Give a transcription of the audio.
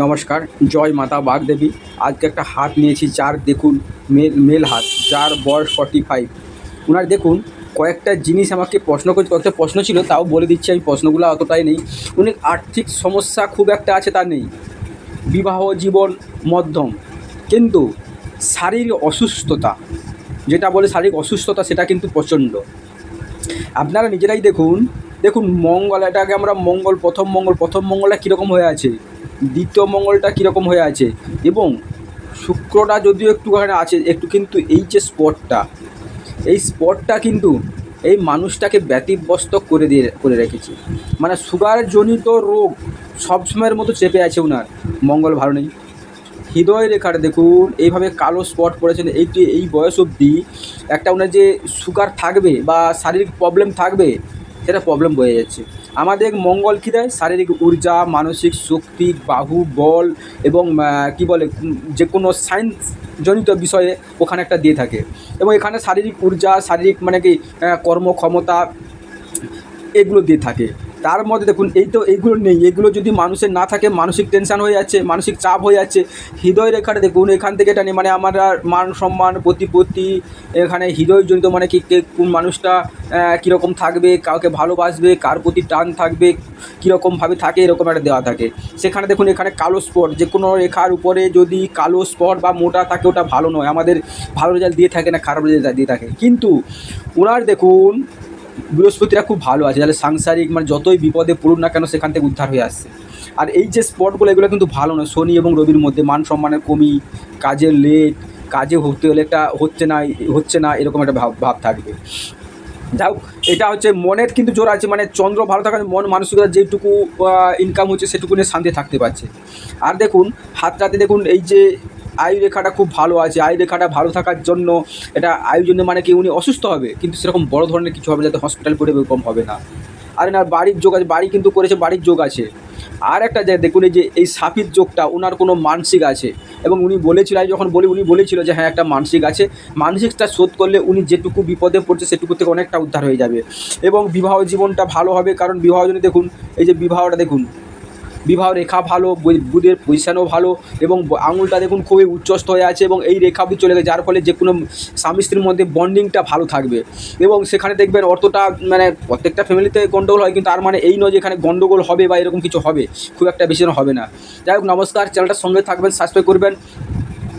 নমস্কার, জয় মাতা বাগদেবী। আজকে একটা হাত নিয়েছি, যার দেখুন মেল হাত, যার বয়স 45। ওনার দেখুন কয়েকটা জিনিস আমাকে প্রশ্ন করে, কয়েকটা প্রশ্ন ছিল, তাও বলে দিচ্ছি। আমি প্রশ্নগুলো অতটাই নেই। উনি আর্থিক সমস্যা খুব একটা আছে তা নেই, বিবাহ জীবন মধ্যম, কিন্তু শারীরিক অসুস্থতা, যেটা বলে শারীরিক অসুস্থতা, সেটা কিন্তু প্রচণ্ড। আপনারা নিজেরাই দেখুন। দেখুন মঙ্গল, এটাকে আমরা মঙ্গল, প্রথম মঙ্গলটা কীরকম হয়ে আছে, দ্বিতীয় মঙ্গলটা কীরকম হয়ে আছে, এবং শুক্রটা যদিও একটুখানি আছে একটু, কিন্তু এই যে স্পটটা, এই স্পটটা কিন্তু এই মানুষটাকে ব্যতিব্যস্ত করে রেখেছে। মানে সুগারজনিত রোগ সবসময়ের মতো চেপে আছে ওনার। মঙ্গল ভালো নেই। হৃদয় রেখাটা দেখুন এইভাবে কালো স্পট পড়েছেন। এই বয়স অবধি একটা ওনার যে সুগার থাকবে বা শারীরিক প্রবলেম থাকবে, সেটা প্রবলেম বয়ে যাচ্ছে। আমাদের মঙ্গল কী দেয়? শারীরিক ঊর্জা, মানসিক শক্তি, বাহুবল, এবং কি বলে, যে কোনো সায়েন্সজনিত বিষয়ে ওখানে একটা দিয়ে থাকে। এবং এখানে শারীরিক ঊর্জা, শারীরিক মানে কি কর্মক্ষমতা, এগুলো দিয়ে থাকে। তার মধ্যে দেখুন এইগুলো নেই। এগুলো যদি মানুষের না থাকে, মানসিক টেনশান হয়ে যাচ্ছে, মানসিক চাপ হয়ে যাচ্ছে। হৃদয় রেখাটা দেখুন এখান থেকে এটা নেই, মানে আমরা মান সম্মান প্রতিপত্তি, এখানে হৃদয়জনিত মানে কি, কোন মানুষটা কীরকম থাকবে, কাউকে ভালোবাসবে, কার প্রতি টান থাকবে, কীরকমভাবে থাকে, এরকম একটা দেওয়া থাকে। সেখানে দেখুন এখানে কালো স্পট, যে কোনো রেখার উপরে যদি কালো স্পট বা মোটা থাকে, ওটা ভালো নয়। আমাদের ভালো রেজাল্ট দিয়ে থাকে না, খারাপ রেজাল্ট দিয়ে থাকে। কিন্তু ওনার দেখুন বৃহস্পতিটা খুব ভালো আছে, তাহলে সাংসারিক মানে যতই বিপদে পড়ুন না কেন, সেখান থেকে উদ্ধার হয়ে আসছে। আর এই যে স্পটগুলো, এগুলো কিন্তু ভালো নয়। শনি এবং রবির মধ্যে মান সম্মানের কমি, কাজের লেট, কাজে হতে হলে একটা হচ্ছে না এরকম একটা ভাব থাকবে। যাই হোক, এটা হচ্ছে মনের কিন্তু জোর আছে, মানে চন্দ্র ভালো থাকার মন মানসিকতা যেটুকু ইনকাম হচ্ছে সেটুকু নিয়ে শান্তি থাকতে পারছে। আর দেখুন হাতটাতে দেখুন এই যে আয়ু রেখাটা খুব ভালো আছে। আয়ু রেখাটা ভালো থাকার জন্য, এটা আয়ু জন্য মানে কি, উনি অসুস্থ হবে কিন্তু সেরকম বড় ধরনের কিছু হবে, যাতে হসপিটাল পড়ে এরকম হবে না। আর না, বাড়ির যোগ আছে, বাড়ি কিন্তু করেছে, বাড়ির যোগ আছে। আর একটা যে দেখুন এই যে এই সাপির যোগটা, ওনার কোনো মানসিক আছে, এবং উনি বলেছিল, আমি যখন বলি উনি বলেছিল যে হ্যাঁ একটা মানসিক আছে, মানসিকটা শোধ করলে উনি যেটুকু বিপদে পড়ছে সেটুকু থেকে অনেকটা উদ্ধার হয়ে যাবে। এবং বিবাহ জীবনটা ভালো হবে, কারণ বিবাহ জন্য দেখুন এই যে বিবাহটা দেখুন, বিবাহ রেখা ভালো, বুধের পজিশানও ভালো, এবং আঙুলটা দেখুন খুবই উচ্চস্থ হয়ে আছে, এবং এই রেখা অবধি চলে গেছে, যার ফলে যে কোনো স্বামী স্ত্রীর মধ্যে বন্ডিংটা ভালো থাকবে। এবং সেখানে দেখবেন অতটা, মানে প্রত্যেকটা ফ্যামিলিতে গণ্ডগোল হয়, কিন্তু তার মানে এই নয় যে এখানে গণ্ডগোল হবে বা এরকম কিছু হবে, খুব একটা বেশি হবে না। যাই হোক, নমস্কার। চ্যানেলটার সঙ্গে থাকবেন, সাবস্ক্রাইব করবেন।